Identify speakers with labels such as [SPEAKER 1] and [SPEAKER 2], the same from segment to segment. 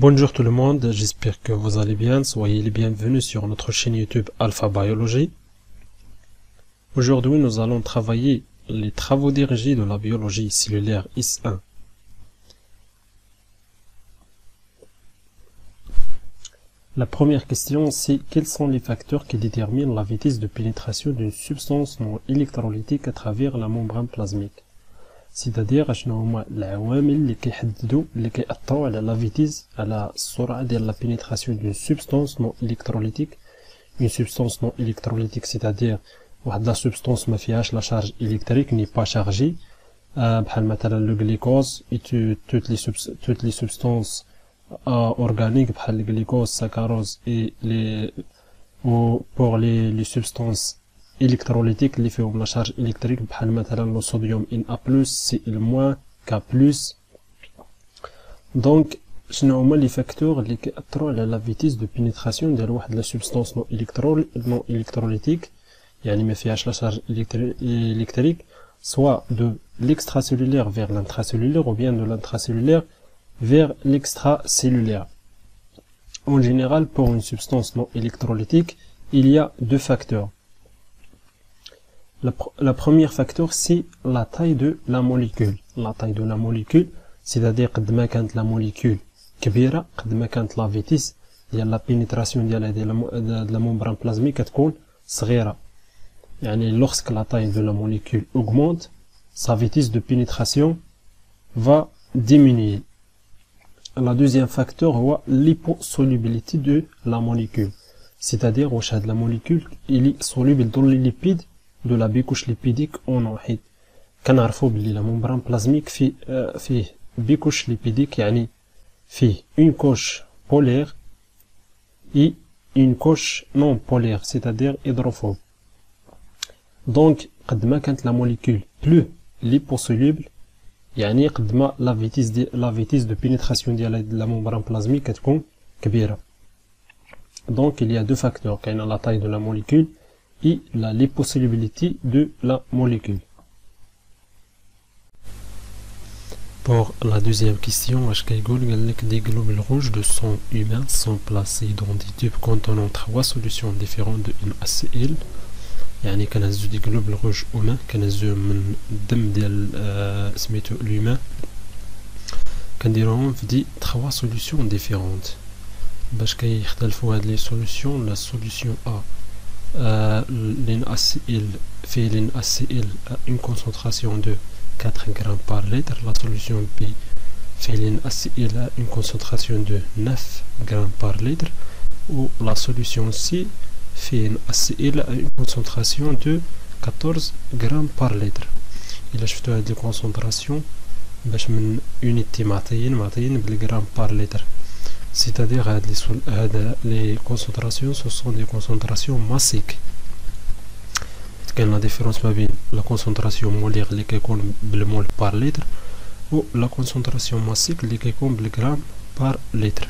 [SPEAKER 1] Bonjour tout le monde, j'espère que vous allez bien. Soyez les bienvenus sur notre chaîne YouTube Alpha Biologie. Aujourd'hui, nous allons travailler les travaux dirigés de la biologie cellulaire IS1. La première question, c'est quels sont les facteurs qui déterminent la vitesse de pénétration d'une substance non électrolytique à travers la membrane plasmique. C'est-à-dire شنو هما العوامل اللي كيأثروا على la vitesse على السرعة ديال la pénétration d'une substance non électrolytique. Une substance non électrolytique, c'est-à-dire واحد la substance ما فيهاش la charge électrique, n'est pas chargée, بحال مثلا le glucose et toutes les substances organiques بحال le glucose, saccharose et pour les substances électrolytiques اللي فيهم لا شارج électrique بحال مثلا لو صوديوم Na+, Cl-, K+. دونك شنو هما لي فاكتور اللي كيأثروا على لا فيتيس دو بينيتراسيون ديال واحد لا سوبستانس نون الكتروليتيك، يعني ما فيهاش لا شارج électrique, soit de l'extracellulaire vers l'intracellulaire ou bien de l'intracellulaire vers l'extracellulaire. En général, pour une substance non électrolytique, il y a deux facteurs. La première facteur, c'est la taille de la molécule. La taille de la molécule, c'est-à-dire قد ما كانت la molécule كبيرة قد ما كانت la vitesse ديال la pénétration ديال la membrane plasmique كتكون صغيرة. يعني lorsque la taille de la molécule augmente, sa vitesse de pénétration va diminuer. La deuxième facteur هو l'hyposolubilité de la molécule. C'est-à-dire واش هاد la molécule il est soluble dans les lipides de la bicouche lipidique en واحد. كنعرفوا بلي la membrane plasmique فيه bicouche lipidique، يعني فيه une couche polaire et une couche non polaire, c'est-à-dire hydrophobe. Donc قد ما كانت la molécule plus liposoluble، يعني قد ما la vitesse de pénétration ديال la membrane plasmique كتكون كبيرة. Donc il y a deux facteurs, كاينه la taille de la molécule et la liposolubilité de la molécule. Pour la deuxième question, des globules rouges de sang humain sont placés dans des tubes contenant trois solutions différentes de NaCl. يعني كنهزو دي globules rouges humains كنهزوهم من الدم ديال سميتو l'humain، كنديروهم في دي trois solutions différentes. باش كيختلفوا هاد لي سوليوشن، لا سوليوشن A l'NaCl fait l'NaCl à une concentration de 4 grammes par litre, la solution B fait l'NaCl à une concentration de 9 grammes par litre, ou la solution C fait NaCl à une concentration de 14 grammes par litre. إلا شفتو هاد لي كونسونطراسيون باش من unité معطيين بالغرام par litre. C'est-à-dire les concentrations, ce sont des concentrations massiques. La différence avec la concentration molaire qui est بالمول par litre ou la concentration massique qui est بالgramme par litre.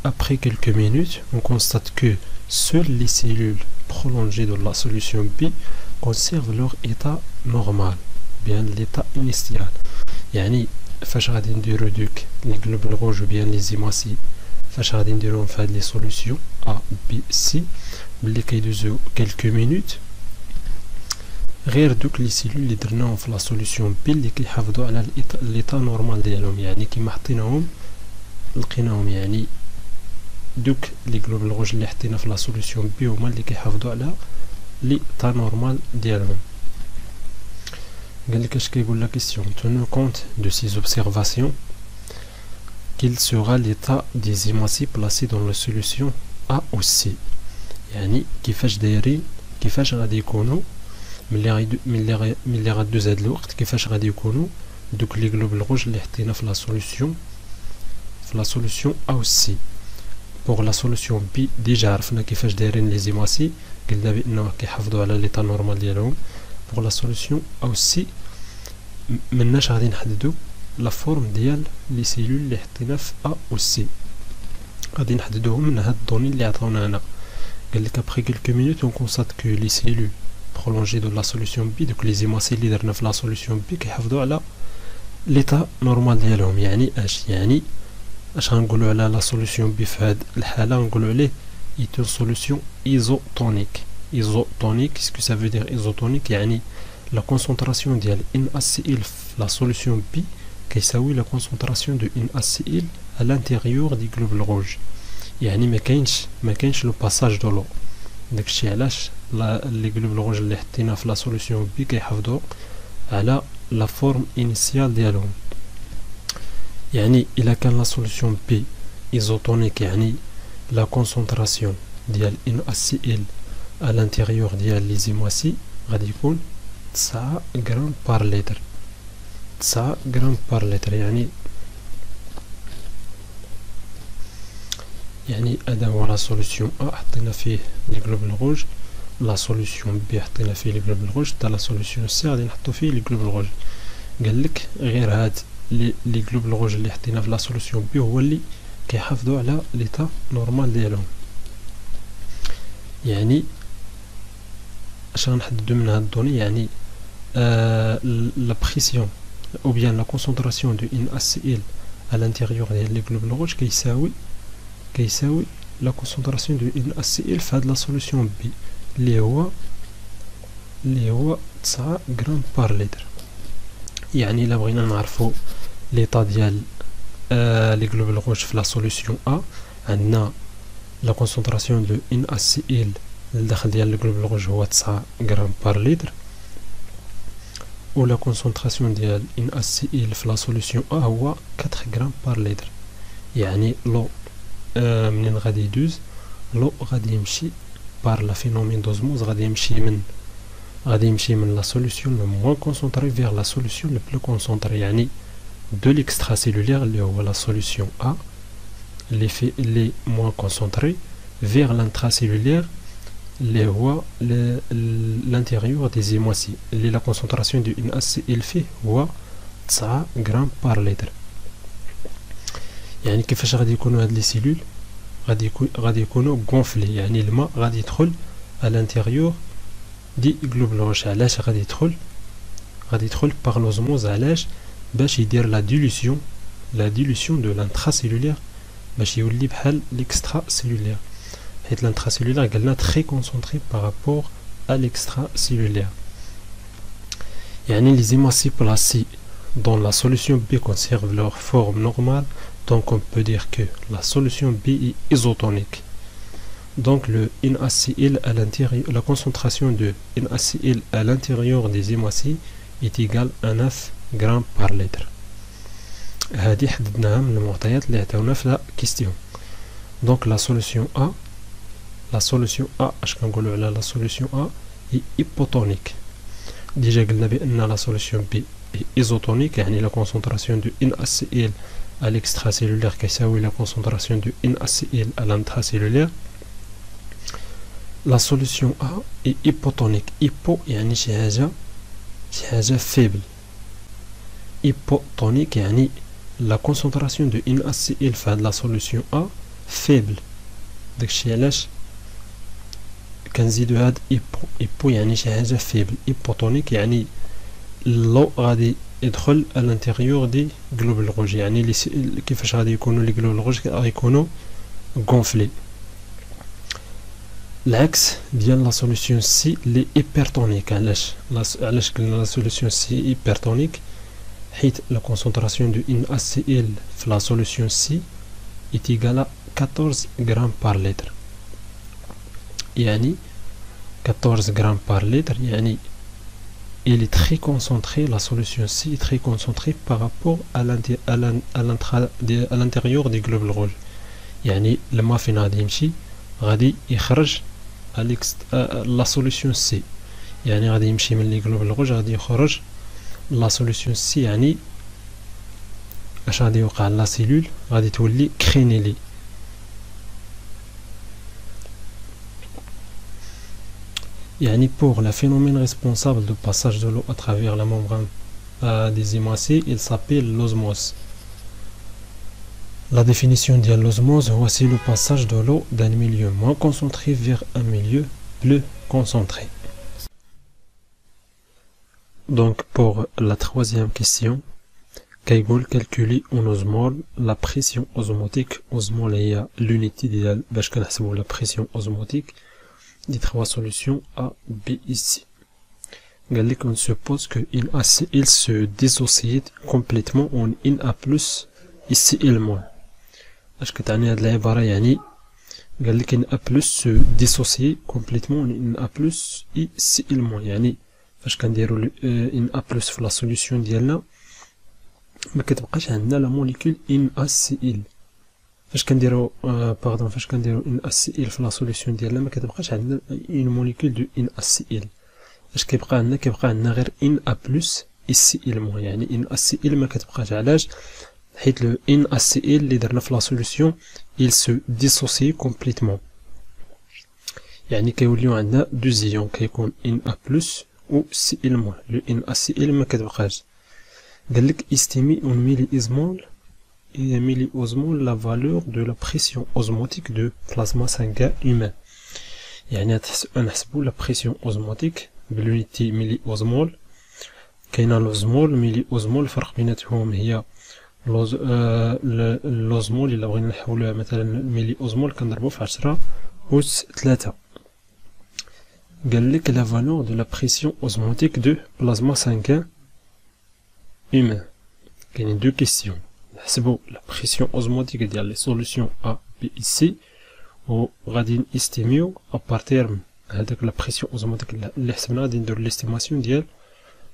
[SPEAKER 1] Après quelques minutes, on constate que seules les cellules prolongées de la solution B conservent leur état normal, bien l'état initial. يعني فاش غادي نديرو دوك لي globules rouges ou bien les hémocytes، فاش غادي نديروهم في هاد لي سوليوشن A B C، ملي كيدوزو quelques minutes غير دوك لي سيلول اللي درناهم في لا سوليوشن B اللي كيحافظوا على ليطا نورمال ديالهم، يعني كيما حطيناهم لقيناهم، يعني دوك لي globules rouges اللي حطينا في لا سوليوشن B هما اللي كيحافظوا على ليطا نورمال ديالهم. La question, tenant compte de ces observations, quel sera l'état des hémocytes placés dans la solution A ou C؟ يعني كيفاش غادي يكونوا ملي غادوز هاد الوقت، كيفاش غادي يكونوا دوك لي globules rouges اللي حطينا في لا سوليوشن A ou C. Pour la solution B déjà عرفنا كيفاش دايرين لي hémocytes، قلنا بانه كيحافظوا على ليطا نورمال ديالهم. Pour la solution A aussi مناش غادي نحددو لا فورم ديال لي سيلول اللي حطينا في A و C، غادي نحددوهم من هاد الدوني اللي عطاونا هنا. قالك après quelques minutes on constate que les cellules prolongées de la solution B، دوك لي زيموسيل اللي درنا في لا سوليوشن B كيحافظوا على ليطا نورمال ديالهم. يعني اش؟ يعني اش غنقولوا على لا سوليوشن بي في هاد الحاله غنقولوا عليه est une solution isotonique. Isotonique, qu'est-ce que ça veut dire isotonique? يعني la concentration ديال NaCl في la solution B كيساوي la concentration de NaCl à l'intérieur du globe rouge. يعني ما كاينش لو باساج دو لو. داكشي علاش لي globe rouge اللي حطينا في la solution B كيحافظوا على la forme initiale ديالهم. يعني إلا كان la solution B isotonique يعني la concentration ديال NaCl à l'intérieur ديال لي زيمواسي غادي يكون 9 غرام بار لتر 9 غرام بار لتر يعني هذا هو لا سوليسيون A حطينا فيه لي غلوبول روج لا سوليسيون B حطينا فيه لي غلوبول روج حتى لا سوليسيون C غادي نحطو فيه لي غلوبول روج قال لك غير هاد لي غلوبول روج اللي حطينا في لا سوليسيون B هو اللي كيحافظوا على ليتا نورمال ديالهم يعني اش غنحددو من هاد الدوني يعني la pression ou bien la concentration de NaCl à l'intérieur des globules rouges كيساوي la concentration de NaCl في هاد la solution B اللي هو 9 غرام بار لتر يعني الا بغينا نعرفو ليطا ديال les globules rouges في la solution A عندنا la concentration de NaCl الداخل ديال الجلوبول روج هو 9 غرام بار لتر و لا كونسونطراسيون ديال NaCl في لا سوليسيون A هو 4 غرام بار لتر يعني لو منين غادي يدوز لو غادي يمشي بار لا فينومين دوزموز غادي يمشي من لا سوليسيون لو موان كونسونطري فيغ لا سوليسيون لو بلو كونسونطري يعني دو ليكسترا سيلولير اللي هو لا سوليسيون A اللي موان كونسونطري فيغ لانتراسيلولير اللي هو l'intérieur des زيمواسي اللي لا كونسونطراسيون دو NaCl فيه هو 9 غرام بار لتر يعني كيفاش غادي يكونوا هاد لي سيلول غادي يكونوا غونفلي يعني الماء غادي يدخل à l'intérieur دي غلوبول روج علاش غادي يدخل باغ لوزموز علاش باش يدير لا ديلوسيون دو لانتراسيلولير باش يولي بحال ليكسترا سيلولير حيت l'intracellulaire قالنا très concentré par rapport à l'extracellulaire يعني les hémocytes placés dans la solution B conservent leur forme normale donc on peut dire que la solution B est isotonique donc le NaCl à l'intérieur la concentration de NaCl à l'intérieur des hémocytes est égale à 9 grammes par litre هذه حددناها من المعطيات اللي عطاونا في la question donc la solution A la solution A اش كنقولوا على la solution A est hypotonique déjà قلنا بان la solution B est isotonique يعني la concentration de NaCl à l'extracellulaire كيساوي la concentration de NaCl à l'intracellulaire la solution A est hypotonique hypo يعني شي حاجه faible hypotonique يعني la concentration de NaCl في هاد la solution A faible داكشي علاش كنزيدو هاد ايبو يعني شي حاجه فيبل ايبوتونيك يعني لو غادي يدخل à l'intérieur دي غلوبول روج يعني كيفاش غادي يكونوا لي غلوبول روج غيكونوا غونفلي العكس ديال لا سوليسيون سي لي ايبرتونيك علاش قلنا لا سوليسيون سي ايبرتونيك حيت لا كونسونطراسيون دو NaCl في لا سوليسيون سي est égale à 14 غرام بار لتر يعني 14 grammes par litre يعني il est très concentré la solution C est très concentrée par rapport à l'intérieur des globules rouges يعني لما فين غادي يمشي غادي يخرج la solution C يعني غادي يمشي من لي globules rouges غادي يخرج la solution C يعني اش غادي يوقع لا سيلول غادي تولي كرينيلي يعني pour le phénomène responsable du passage de l'eau à travers la membrane des hémocytes, il s'appelle l'osmose. La définition de l'osmose, voici le passage de l'eau d'un milieu moins concentré vers un milieu plus concentré. Donc pour la troisième question, كيقول calculer en osmol la pression osmotique. Osmol هي l'unité ديال باش كنحسبوا la pression osmotique des trois solutions A, B ici. قال لك on suppose que il se dissocie complètement en Na plus ici et le moins. اش كتعني هاد العبارة؟ يعني قال لك Na plus se dissocie complètement en Na plus ici et le moins. يعني فاش كنديروا Na plus في la solution ديالنا ما كتبقاش عندنا لا موليكول NaCl. فاش كنديروا فاش كنديروا NaCl في لا سوليسيون ديالنا ما كتبقاش عندنا اون موليكول دو NaCl. اش كيبقى عندنا؟ كيبقى عندنا غير Na بلس Cl موان. يعني NaCl ما كتبقاش. علاش؟ حيت لو NaCl اللي درنا في لا سوليسيون il se dissocie complètement. يعني كيوليو عندنا دو زيون، كيكون Na بلس و Cl موان. لو NaCl ما كتبقاش. قال لك estimer en milliosmol la valeur de la pression osmotique de plasma sanguin humain. يعني نحسبوا la pression osmotique بالunité milliosmol. كاينه لوزمول ميليوزمول. الفرق بيناتهم هي لوزمول الا بغينا نحولوها مثلا ميليوزمول كنضربو في 10 أس 3. قال لك la valeur de la pression osmotique de plasma sanguin humain. كاينين دو كيسيون. نحسبوا لا بريسيون اوزموتيك ديال لي سوليسيون ا بي ايسي و غادي نستيميو ابارتير من هذاك لا بريسيون اوزموتيك اللي حسبنا. غادي ندير ليستيماسيون ديال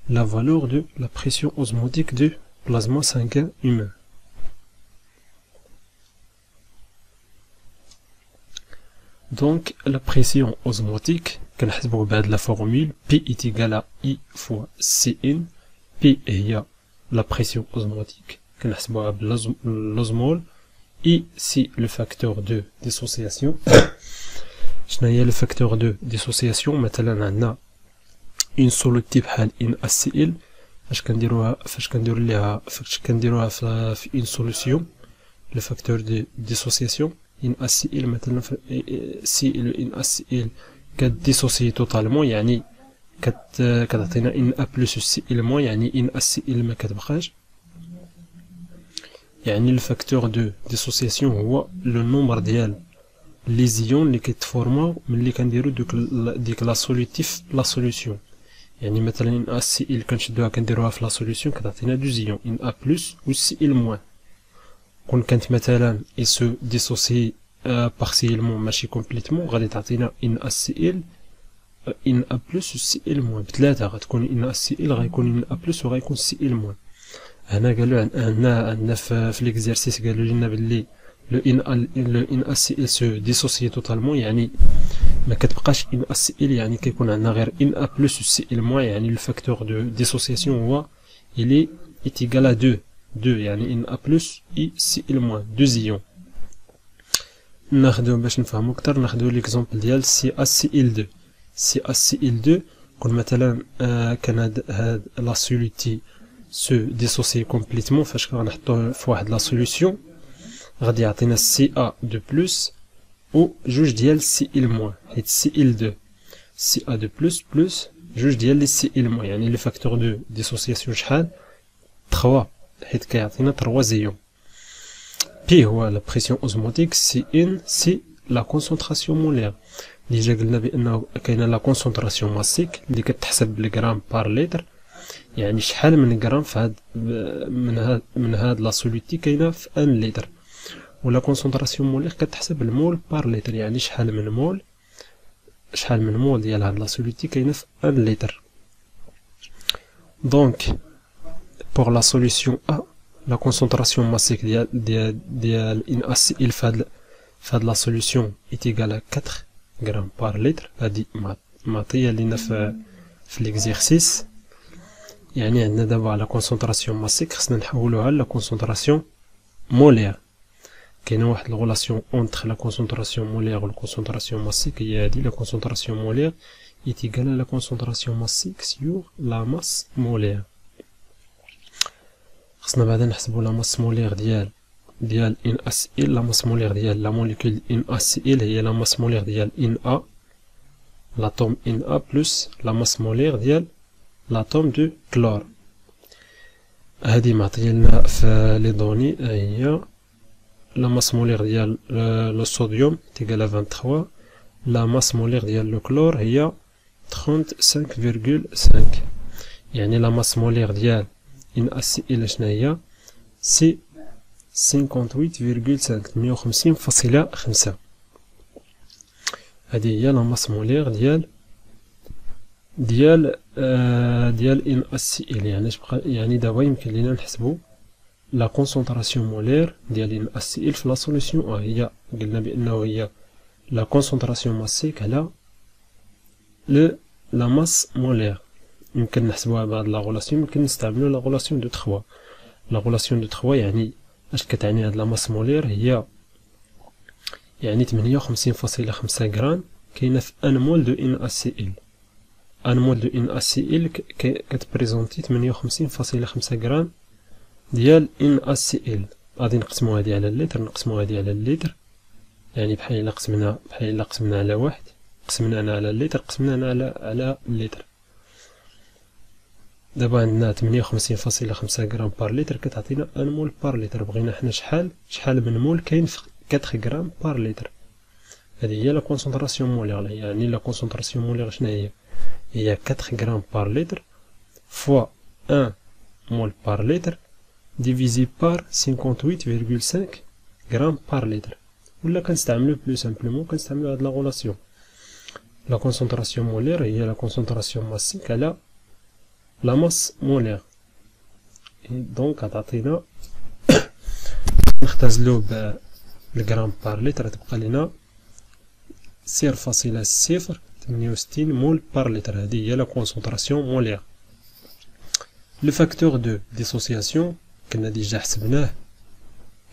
[SPEAKER 1] لا فالور دو لا بريسيون اوزموتيك دو بلازما سانغين هيومان. دونك لا بريسيون اوزموتيك كنحسبوه بهاد لا فورمول بي ايت ايكال ا اي فوا سي ان. بي هي la pression osmotique كنحسبوها باللوزمول. I c'est le facteur de dissociation. شنو هي le facteur de dissociation؟ مثلا عندنا une soluté بحال NaCl. فاش كنديروها في une solution le facteur de dissociation NaCl مثلا si le NaCl كديسوسي totalement يعني كتعطينا Na plus Cl moins. يعني NaCl ما كتبقاش. يعني الفاكتور دو ديسوسياسيون هو لو نومبر ديال لي زيون اللي كيتفورماو ملي كنديرو ديك لا سوليتيف لا سوليسيون. يعني مثلا NaCl كنشدوها كنديروها في لا سوليسيون كتعطينا دو زيون Na plus و Cl moins. كون كانت مثلا il se dissocie partiellement ماشي كومبليتمون غادي تعطينا NaCl Na plus و Cl moins بثلاثة. غتكون NaCl غيكون Na plus و غيكون Cl moins. هنا قالوا عندنا في ليكزارسيس قالوا لنا باللي لو NaCl سو ديسوسي توتالمون. يعني ما كتبقاش NaCl. يعني كيكون عندنا غير Na plus و Cl moins. يعني لو فاكتور دو ديسوسياسيون هو il est égal à 2. يعني Na plus et Cl moins 2 زيون. ناخدو باش نفهمو اكثر ناخدو ليكزامبل ديال CaCl2. CaCl2 كون مثلا كان هاد لا سوليتي سو ديسوسي كومبليتمون. فاش غنحطوه في واحد لا سوليسيون غادي يعطينا Ca2 بلس و جوج ديال Cl موان. حيت Cl2 Ca2 بلس جوج ديال لي Cl موان. يعني لي فاكتور دو ديسوسياسيون شحال 3 حيت كيعطينا 3 زيون. بي هو لا بريسيون اوزموتيك. سي ان سي لا كونسونطراسيون مولير. ديجا قلنا بانه كاينه لا كونسونطراسيون ماسيك اللي كتحسب بالغرام بار لتر. يعني شحال من غرام في هاد من هاد لا سوليتي كاينه في 1 لتر. ولا كونسونطراسيون مولير كتحسب بالمول بار لتر. يعني شحال من مول ديال هاد لا سوليتي كاينه في 1 لتر. دونك pour la solution A la concentration massique ديال NaCl في هاد la solution est égale à 4 grammes par litre. هادي معطيه لينا في l'exercice. يعني عندنا دابا لا كونسونطراسيون ماسيك خصنا نحولوها لا كونسونطراسيون مولير. كاينه واحد الغولاسيون اونتر لا كونسونطراسيون مولير و لا كونسونطراسيون ماسيك. هي هادي لا كونسونطراسيون مولير est égale à la concentration massique sur la masse molaire. خصنا بعدا نحسبوا لا ماس مولير ديال NaCl. لا ماس مولير ديال لا موليكول NaCl هي لا ماس مولير ديال Na l'atome Na plus la masse molaire ديال l'atome de chlore. هادي معطيه لنا في لي دوني هي لا ماس مولير ديال لو صوديوم تيقال 23 لا ماس مولير ديال لو كلور هي 35,5 يعني لا ماس مولير ديال NaCl شنو هي سي 58,5 150.5 هذه هي لا ماس مولير ديال NaCl يعني دابا يمكن لينا نحسبوا لا كونسونطراسيون مولير ديال NaCl في لا سوليسيون هي قلنا بانه هي لا كونسونطراسيون ماسيك على لا ماس مولير. يمكن نحسبوها بهاد لا غولاسيون، يمكن نستعملوا لا غولاسيون دو 3. لا غولاسيون دو 3 يعني اش كتعني هاد لا ماس مولير هي يعني 58.5 غرام كاينه في 1 مول دو NaCl. 1 مول دو NaCl كتبريزونتي 58.5 غرام ديال NaCl. غادي نقسمو هادي على اللتر، نقسمو هادي على اللتر، يعني بحال الا قسمنا على واحد، قسمنا هنا على اللتر، قسمنا هنا على اللتر. دابا عندنا 58.5 غرام بار لتر كتعطينا 1 مول بار لتر. بغينا حنا شحال من مول كاين في 4 غرام بار لتر. هذه هي لا كونسونطراسيون مولير، يعني لا كونسونطراسيون مولير شنو هي 4 غرام بار لتر فوا 1 مول بار لتر ديفيزي بار 58,5 غرام بار لتر. ولا كنستعملو بلو سامبلومون كنستعملو هاد لا غولاسيون. لا كونسونطراسيون مولير هي لا كونسونطراسيون ماسيك على لا ماس مولير. دونك غتعطينا نختزلو بالغرام بار لتر تبقى لينا 0.068 مول بار لتر. هذه هي لا كونسونطراسيون مولير. لو فاكتور دو ديسوسياسيون كنا ديجا حسبناه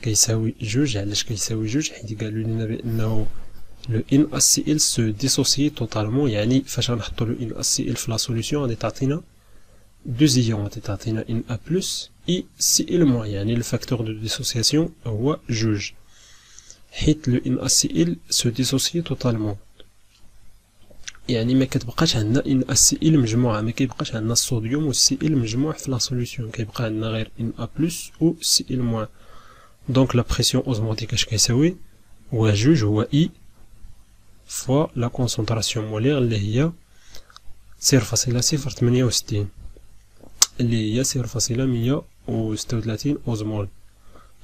[SPEAKER 1] كيساوي 2. علاش كيساوي 2؟ حيت قالوا لنا بانه لو NaCl سو ديسوسي توتالمون، يعني فاش غنحطو لو NaCl في لا سوليسيون غادي تعطينا 2 إيون، غادي تعطينا Na بلس اي Cl-، يعني لو فاكتور دو ديسوسياسيون هو 2 حيت لو NaCl سو ديسوسي توتالمون، يعني ما كتبقاش عندنا NaCl مجموعه، ما كيبقاش عندنا الصوديوم و Cl مجموع في لا سوليسيون، كيبقى عندنا غير Na بلس و Cl-. دونك لا بريسيون اوزموتيك اش كيساوي هو 2 هو I فوا لا كونسونطراسيون مولير اللي هي 0.068 اللي هي 0.136 أوزمول.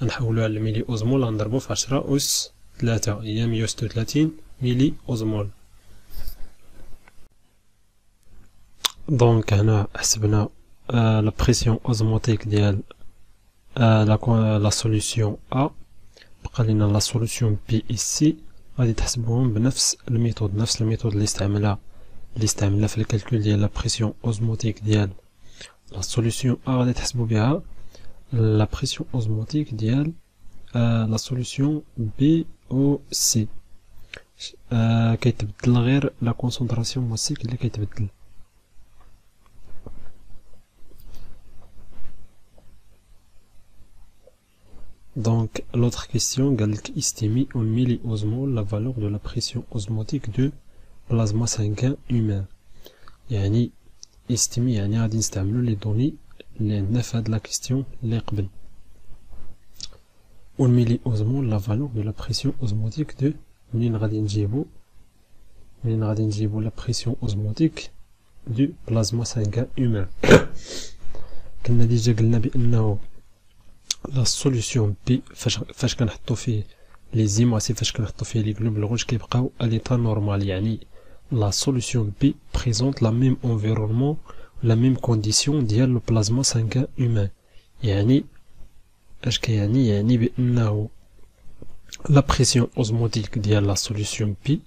[SPEAKER 1] نحولوها على الميلي أوزمول غنضربو في 10 أس 3 هي 136 ميلي أوزمول. دونك هنا حسبنا لا بريسيون اوزموتيك ديال لا سوليسيون A، بقى لينا لا سوليسيون B ici. غادي تحسبوهم بنفس الميثود، نفس الميثود اللي استعملنا في الكالكول ديال لا بريسيون اوزموتيك ديال لا سوليسيون A. غادي تحسبوا بها لا بريسيون اوزموتيك ديال لا سوليسيون B او C. كيتبدل غير لا كونسونطراسيون ماسيك اللي كيتبدل. Donc, l'autre question, estimez en milliosmol la valeur de la pression osmotique de plasma sanguin humain. يعني estimez يعني غادي نستعملو لي دوني اللي عندنا في هاد لا كيستيون اللي قبل. en milliosmol la valeur de la pression osmotique de منين غادي نجيبو la pression osmotique du plasma sanguin humain. كنا ديجا قلنا بأنه لا سوليسيون بي فاش كنحطو فيه لي زيماسي، فاش كنحطو فيه لي غلوبول روج كيبقاو اليطا نورمال، يعني لا سوليسيون بي بريزونت لا ميم انفيرونمون لا ميم كونديسيون ديال لو بلازما سانغان هومان. يعني اش كيعني؟ يعني بانه لا بريسيون اوزموتيك ديال لا سوليسيون بي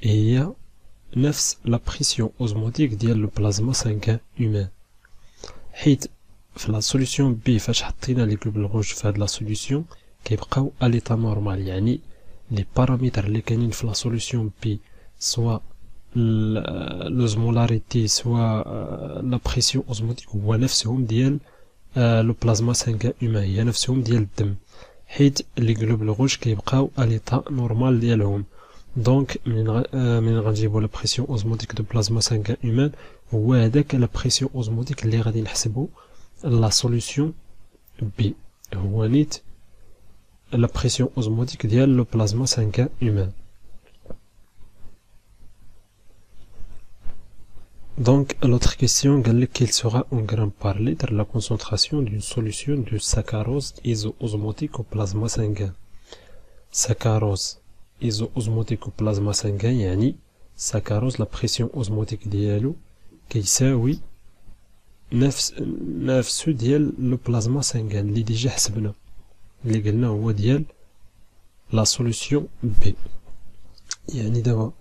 [SPEAKER 1] هي نفس لا بريسيون اوزموتيك ديال لو بلازما سانغان هومان، حيت في لا سوليسيون بي فاش حطينا لي غلوبول روج في هاد لا سوليسيون كيبقاو اليطا نورمال، يعني لي بارامتر اللي كاينين في لا سوليسيون بي سوا لوزمولاريتي سوا لا بريسيون اوزموتيك هو نفسهم ديال لو بلازما سانغان هومان، هي نفسهم ديال الدم، حيت لي غلوبول روج كيبقاو اليطا نورمال ديالهم. دونك منين غنجيبو لا بريسيون اوزموتيك دو بلازما سانغان هومان هو هذاك لا بريسيون اوزموتيك اللي غادي نحسبو la solution B هو نيت la pression osmotique ديال le plasma sanguin humain. Donc l'autre question quelle sera en gramme par litre la concentration d'une solution de saccharose iso-osmotique au plasma sanguin. Saccharose iso-osmotique au plasma sanguin يعني saccharose la pression osmotique ديالو كيساوي نفس ديال لو بلازما سانغان اللي ديجا حسبنا اللي قلنا هو ديال لا سوليسيون بي. يعني دابا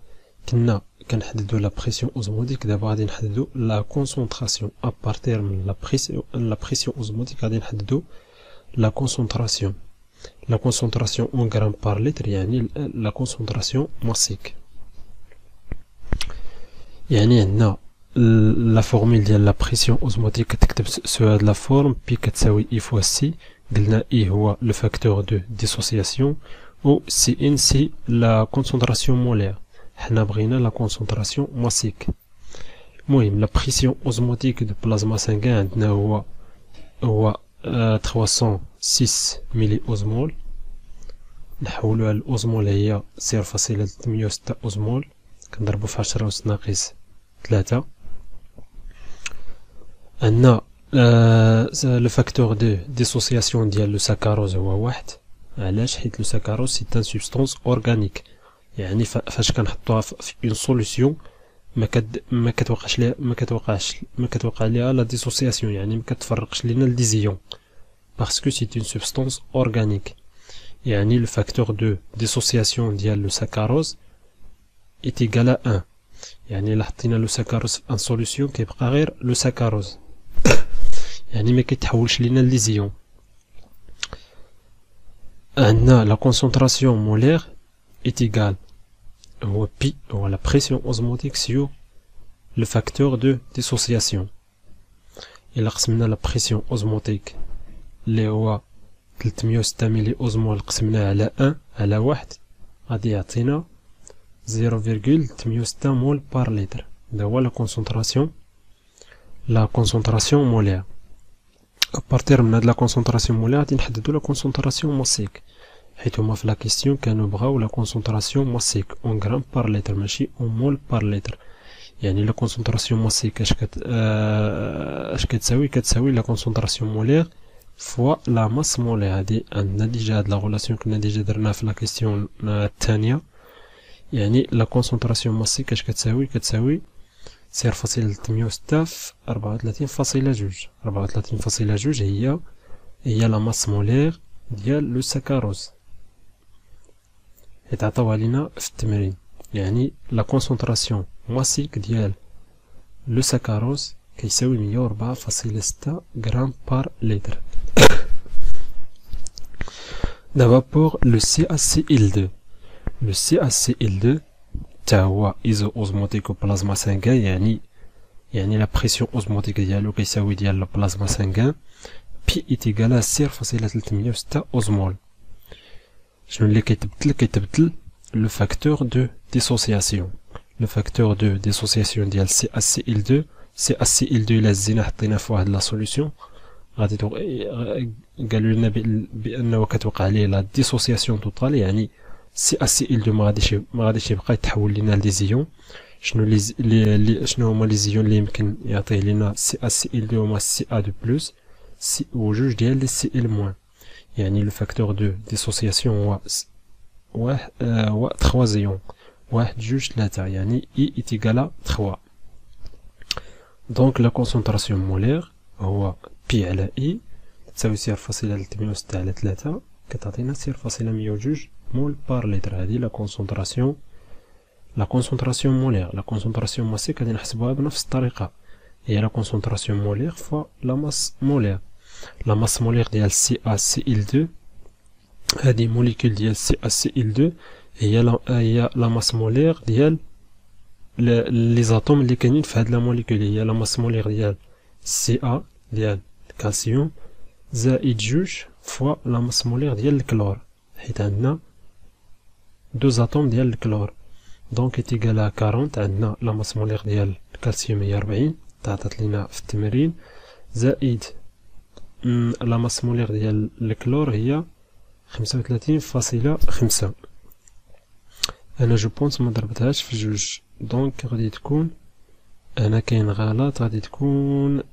[SPEAKER 1] كنا كنحددو لا بريسيون اوزموتيك، دابا غادي نحددو لا كونسونطراسيون ابارتير من لا بريسيون اوزموتيك غادي نحددو لا كونسونطراسيون اون غرام بار لتر يعني لا كونسونطراسيون ماسيك. يعني عندنا la formule ديال la pression osmotique كتكتب سو هاد لا فورم بي كتساوي اي فوا سي. قلنا اي هو لو فاكتور دو ديسوسياسيون و سي ان سي لا كونسونطراسيون مولير. حنا بغينا لا كونسونطراسيون ماسيك. المهم لا بريسيون اوزموتيك دو بلازما سانغان عندنا هو 306 ملي اوزمول. نحولوها الاوزمول هي 0.306 اوزمول كنضربو في 10 أس ناقص 3. عندنا لو فاكتور دو ديسوسياسيون ديال لو ساكاروز هو 1. علاش؟ حيت لو ساكاروز سي ان سبستانس اورغانيك، يعني فاش كنحطوها في اون سوليسيون ما كتوقع ليها لا ديسوسياسيون، يعني ما كتفرقش لينا الديزيون باسكو سي اون سبستانس اورغانيك. يعني لو فاكتور دو ديسوسياسيون ديال لو ساكاروز est égal à 1. يعني إلا حطينا لو ساكاروز في ان سوليسيون كيبقى غير لو ساكاروز يعني ما كيتحولش لينا ليزيون. عندنا لا كونسونطراسيون مولير est égal هو بي هو لا بريسيون اوزموتيك سيو لو فاكتور دو ديسوسياسيون. إلا قسمنا لا بريسيون اوزموتيك اللي هو 306 ملي اوزمول قسمناه على 1 على 1 غادي يعطينا 0.306 مول بار لتر. هذا هو لا كونسونطراسيون مولير. ابارتير من هاد لا كونسونطراسيون مولير غادي نحددو لا كونسونطراسيون ماسيك، حيت هما في لا كيسيون كانوا بغاو لا كونسونطراسيون ماسيك اون غرام بار لتر ماشي اون مول بار لتر. يعني لا كونسونطراسيون ماسيك اش كتساوي لا كونسونطراسيون مولير فوا لا ماس مولير. هادي عندنا ديجا هاد لا غولاسيون كنا ديجا درناها في لا كيسيون الثانيه. يعني لا كونسونطراسيون ماسيك اش كتساوي 0.306 في 34.2 هي لا ماس مولير ديال لو ساكاروز حيت عطاوها لينا في التمرين. يعني لا كونسونطراسيون ماسيك ديال لو ساكاروز كيساوي 104.6 غرام بار لتر. دابا بور لو CaCl2. Le CaCl2 تا هو ايزو اوزموتيك او بلازما سانغان، يعني لا بريسيون اوزموتيك ديالو كيساوي ديال لو بلازما سانغان بي ايتيغال 0.306 اوزمول. شنو اللي كيتبدل لو فاكتور دو ديسوسياسيون. لو فاكتور دو ديسوسياسيون ديال CaCl2 الا زينا حطينا في واحد لا سوليسيون غادي قالوا لنا بانه كتوقع عليه لا ديسوسياسيون توتال. يعني CaCl2 ما غاديش يبقى يتحول لنا لديزيون. شنو هما لي زيون اللي يمكن يعطيه لنا CaCl2 هما Ca2+ وجوج ديال لي Cl-. يعني لو فاكتور دو ديسوسياسيون هو 3 زيون 1 2 3 يعني I إيتيغال 3. دونك لا كونسونطراسيون مولير هو بي على I تساوي 0.306 على 3 كتعطينا 0.102 مول بار لتر. هذه لا كونسونطراسيون مولير. لا كونسونطراسيون ماسيك غادي نحسبوها بنفس الطريقه، هي لا كونسونطراسيون مولير فوا لا ماس مولير. لا ماس مولير ديال CaCl2 هذه موليكول ديال CaCl2 هي لا ماس مولير ديال لي زاتوم اللي كاينين في هاد لا موليكول. هي لا ماس مولير ديال Ca ديال الكالسيوم زائد 2 فوا لا ماس مولير ديال الكلور، حيت عندنا 2 اتوم ديال الكلور. دونك ايتيغال 40. عندنا لا ماس مولير ديال الكالسيوم هي 40 تعطات لينا في التمرين زائد لا ماس مولير ديال الكلور هي 35.5. انا جو بونس ما ضربتهاش في جوج، دونك غادي تكون هنا كاين غلط، غادي تكون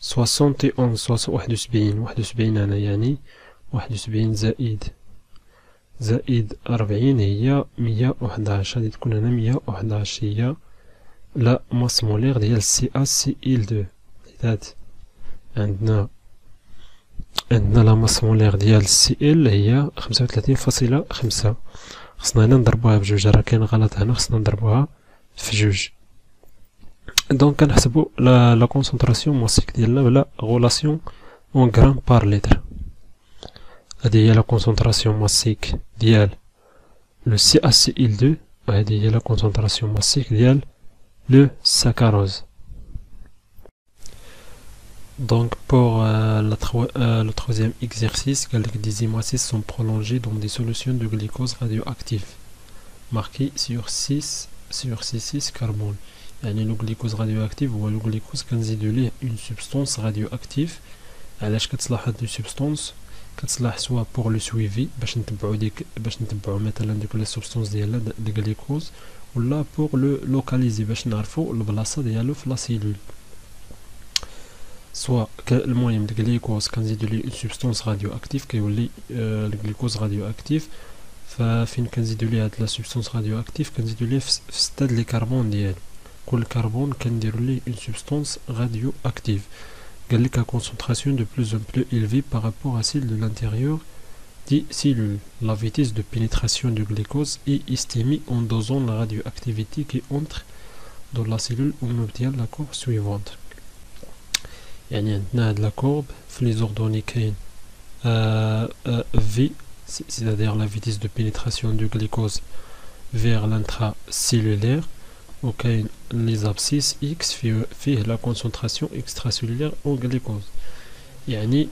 [SPEAKER 1] 71 هنا، يعني 71 زائد 40 هي 111، غادي تكون هنا 111 هي لا ماس مولير ديال CaCl2. حيت عندنا لا ماس مولير ديال Cl هي 35.5، خصنا هنا نضربوها بجوج، راه كاين غلط هنا، خصنا نضربوها في جوج. دونك كنحسبو لا كونسونطراسيون ماسيك ديالنا بلا غولاسيون اون غرام بار لتر. هذه هي لا كونسونطراسيون ماسيك ديال لو CaCl2، وهذه هي لا كونسونطراسيون ماسيك ديال لو ساكاروز. Donc pour le troisième exercice, des hémocytes sont prolongés dans des solutions de glucose radioactive marquées sur 6 carbone. يعني le glucose radioactif هو le glucose كنزيدو ليه une substance radioactive. علاش كتصلح هاد substance؟ كتصلح سوا pour le suivi باش نتبعو مثلا ديك لا substance ديال الجليكوز، ولا pour le localiser باش نعرفو البلاصة ديالو في لا سيلول. سواء المهم الجليكوز كنزيدو ليه سبستونس راديو اكتيف كيولي الجليكوز راديو اكتيف، ففين كنزيدو ليه هاد لا سبستونس راديو اكتيف كنزيدو ليه في ستاد لي كربون ديالو، كل كربون كنديرو ليه اون سبستونس راديو اكتيف. قال لك concentration de plus en plus élevée par rapport à celle de l'intérieur des cellules. La vitesse de pénétration du glucose est estimée en dosant la radioactivité qui entre dans la cellule. On obtient la courbe suivante. يعني عندنا هاد لا كورب في لي زوردوني كاين V, c'est-à-dire la vitesse de pénétration du glucose vers l'intracellulaire, وكاين لي abscisses X فيه la concentration extracellulaire en glucose، يعني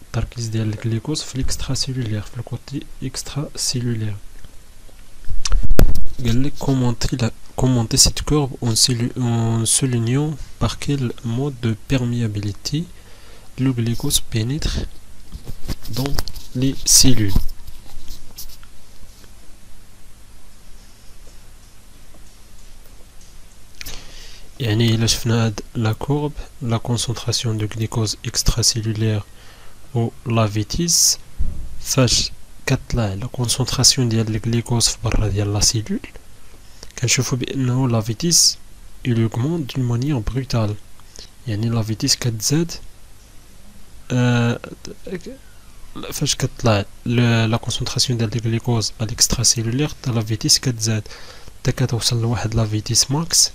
[SPEAKER 1] التركيز ديال الجليكوز في الاكستراسيلولير، في الكوتي اكستراسيلولير. قال لك commenter cette courbe en soulignant par quel mode de perméabilité le glucose pénètre dans les cellules. يعني إلا شفنا هاد لا كورب لا concentration de glucose extracellulaire و لا فيتيس، فاش كتطلع لا concentration ديال الجليكوز في برا ديال لا سيلول كنشوفو بأنه لا فيتيس il augmente d'une manière brutale، يعني لا فيتيس كتزاد فاش كتطلع لا concentration ديال الجليكوز على الاكستراسيلولير لا فيتيس كتزاد حتى كتوصل لواحد لا فيتيس ماكس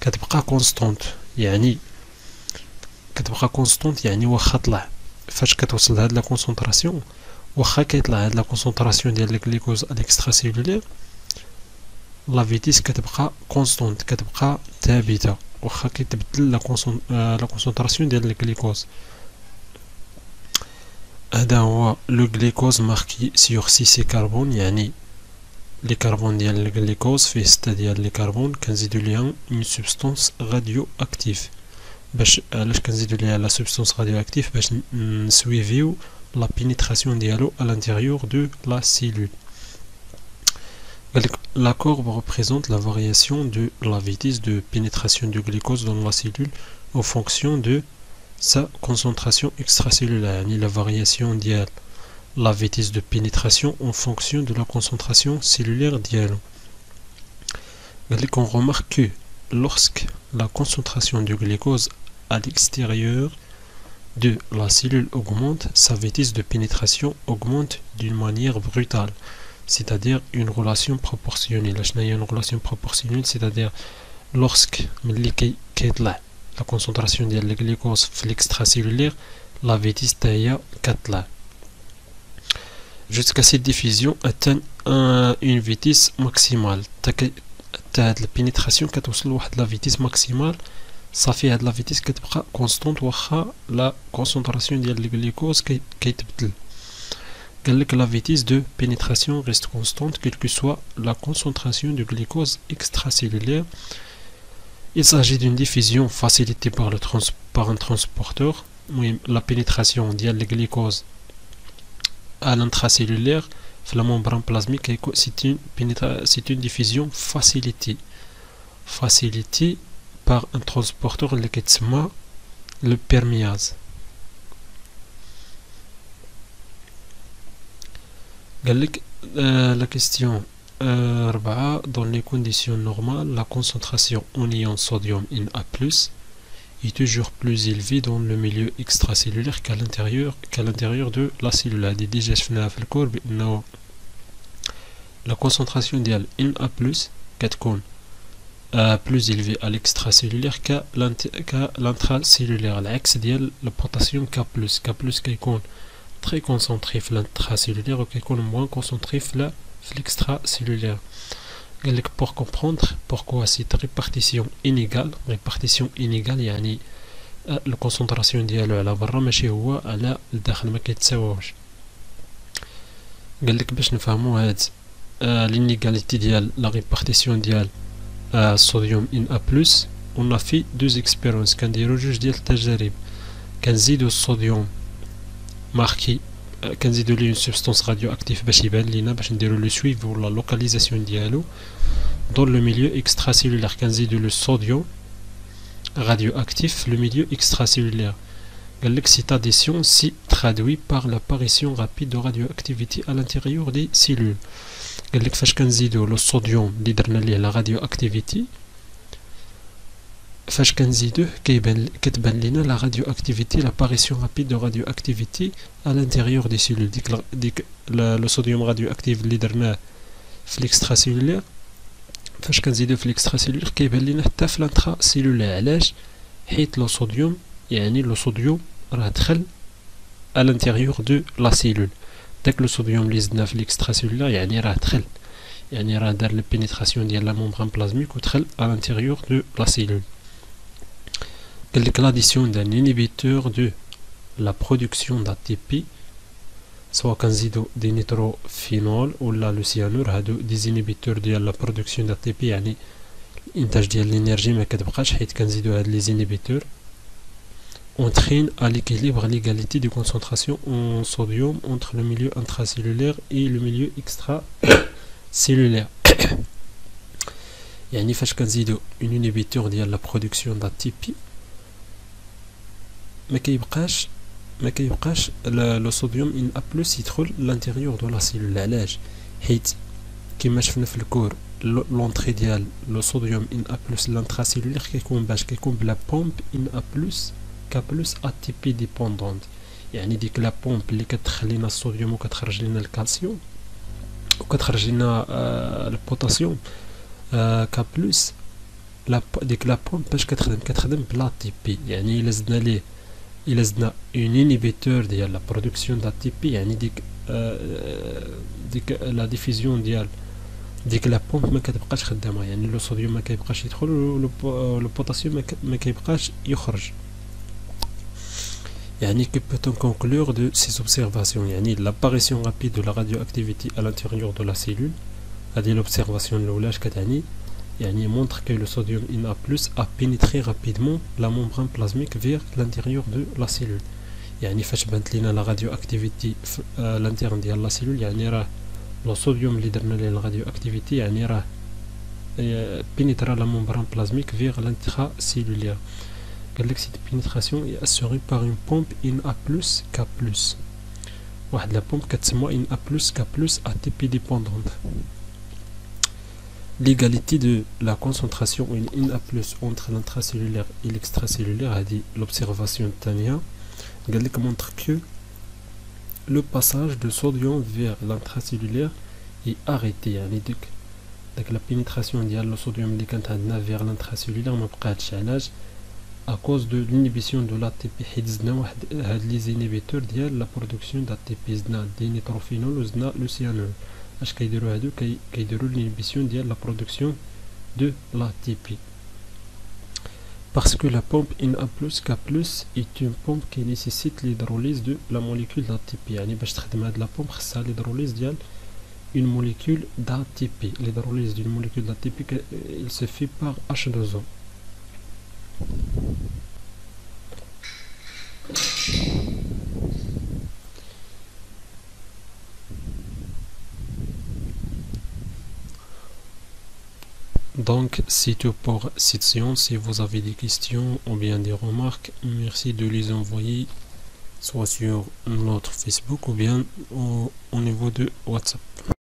[SPEAKER 1] كتبقى كونستونت، يعني كتبقى كونستونت يعني واخا طلع فاش كتوصل لهاد لا كونسونطراسيون، واخا كيطلع هاد لا كونسونطراسيون ديال الجليكوز على الاكستراسيلولير لا فيتيس كتبقى كونستونت، كتبقى ثابته واخا كيتبدل لا كونسونطراسيون ديال الجليكوز. هذا هو لو جليكوز ماركي سيغ 6 كربون، يعني لي كربون ديال الجليكوز فيه 6 ديال لي كربون كنزيدو ليهم اون سبستانس راديو اكتيف. باش علاش كنزيدو ليها لا سبستانس راديو اكتيف؟ باش نسويفيو la pénétration dialo à l'intérieur de la cellule. La courbe représente la variation de la vitesse de pénétration du glucose dans la cellule en fonction de sa concentration extracellulaire. La variation de la vitesse de pénétration en fonction de la concentration cellulaire dialo. On remarque que lorsque la concentration du glucose à l'extérieur de la cellule augmente, sa vitesse de pénétration augmente d'une manière brutale, c'est-à-dire une relation proportionnelle. Une relation proportionnelle, c'est-à-dire lorsque la concentration de la glucose في l'extracellulaire, la vitesse تاهي كتطلع. Jusqu'à cette diffusion atteint une vitesse maximale. La pénétration كتوصل لواحد la vitesse maximale. صافي هاد لا فيتيس كتبقى كونستونت واخا لا كونسونطراسيون ديال الجليكوز كيتبدل. قال لك لا فيتيس دو pénétration reste constante quelle que soit la concentration du glucose extracellulaire. Il s'agit d'une diffusion facilitée par un transporteur. La pénétration ديال le glucose à l'intracellulaire la membrane plasmique, c'est une diffusion facilitée par un transporteur qui s'appelle le perméase. La question 4, dans les conditions normales, la concentration en ion sodium Na+, est toujours plus élevée dans le milieu extracellulaire qu'à l'intérieur de la cellule. déjà شفناها في الكور بأنه la concentration ديال Na+ كتكون plus élevée à l'extracellulaire qu'à l'intracellulaire. العكس ديال le potassium K+. K+ كيكون très concentré في l'intracellulaire وكيكون moins concentré في l'extracellulaire. Pour comprendre pourquoi cette répartition inégale يعني la concentration ديالو على برا ماشي هو على الداخل ما كيتساواوش. قالك باش نفهموا هاد l'inégalité ديال la répartition ديال sodium Na+, on a fait 2 expériences. كنديرو جوج ديال التجارب. كنزيدو الصوديوم ماركي كنزيدو ليه سبستانس radioactive باش يبان لينا باش نديرو لو سويف ولا لوكاليزاسيون ديالو dans le milieu extracellulaire. كنزيدو le sodium radioactif le milieu extracellulaire. Cette addition s'y traduit par l'apparition rapide de radioactivité à l'intérieur des cellules. فاش كنزيدو le sodium اللي درنا ليه la radioactivité فاش كنزيدوه كتبان لينا la radioactivité, l'apparition rapide de radioactivité à l'intérieur des cellules. ديك le sodium radioactif اللي درناه في l'extracellulaire فاش كنزيدو في l'extracellulaire كيبان لينا حتى في الانتراسيلولير. علاش؟ حيت لو صوديوم يعني لو صوديوم راه دخل à l'intérieur de la cellule. داك لو صوديوم اللي زدنا في l'extracellulaire يعني راه دخل، يعني راه دار البينيتراسيون ديال لا ممبران بلازميك ودخل à l'intérieur de la cellule. قالك l'addition d'un inhibiteur de la production d'ATP سواء كنزيدو دي نيتروفينول ولا لو سيانور، هادو دي زينيبيتور ديال لا برودكسيون دو تي بي، يعني الانتاج ديال الانرجي ما كتبقاش حيت كنزيدو هاد لي زينيبيتور. entraîne à l'équilibre, à l'égalité de concentration en sodium entre le milieu intracellulaire et le milieu extracellulaire. يعني فاش كنزيدو un inhibiteur ديال la production d'ATP ما كيبقاش لو صوديوم Na+ يدخل l'intérieur de la cellule. علاش؟ حيت كما شفنا في الكور لونطري ديال لو صوديوم Na+ لانتراسيلولير كيكون بلا بومب Na+ K+ ATP ديبوندونت، يعني ديك لا بومب اللي كتدخل لنا الصوديوم وكتخرج لنا الكالسيوم وكتخرج لنا البوتاسيوم K+، ديك لا بومب باش كتخدم بلا تي بي. يعني الا زدنا un inhibiteur ديال لا برودكسيون دا تي بي، يعني ديك لا ديفيزيون ديال ديك لا بومب ما كتبقاش خدامه، يعني لو صوديوم ما كيبقاش يدخل ولو بوتاسيوم ما كيبقاش يخرج. يعني que peut-on conclure de ces observations؟ يعني l'apparition rapide de la radioactivité à l'intérieur de la cellule. هذه l'observation الأولى اش كتعني؟ يعني montre que le sodium Na+ a pénétré rapidement la membrane plasmique vers l'intérieur de la cellule. يعني فاش بانت لينا la radioactivité à l'intérieur ديال la cellule، يعني راه لو صوديوم اللي درنا ليه la radioactivité يعني راه pénétra la membrane plasmique vers l'intracellulaire. Cette pénétration est assurée par une pompe Na+, K+. واحد la pompe كتسمى Na+, K+, ATP dépendante. L'égalité de la concentration Na+ entre l'intracellulaire et l'extracellulaire a dit l'observation الثانية قالك montre que le passage de sodium vers l'intracellulaire est arrêté. يعني داك la pénétration ديال le sodium اللي كانت عندنا vers l'intracellulaire ما بقاتش. علاش؟ à cause de l'inhibition de l'ATP. حيت زدنا واحد هاد لي زينيبيتور ديال لا برودكسيون d'ATP، زدنا دي نيتروفينول وزدنا لو سيانول. اش كيديروا هادو؟ كيديروا l'inhibition ديال لا برودكسيون de l'ATP. Parce que la pompe Na+, K+ est une pompe qui nécessite l'hydrolyse de la molécule d'ATP. يعني باش تخدم هاد لا بومب خصها l'hydrolyse ديال une molécule d'ATP. L'hydrolyse d'une molécule d'ATP il se fait par H2O. Donc c'est tout pour cette séance. Si vous avez des questions ou bien des remarques, merci de les envoyer soit sur notre Facebook ou bien au niveau de WhatsApp.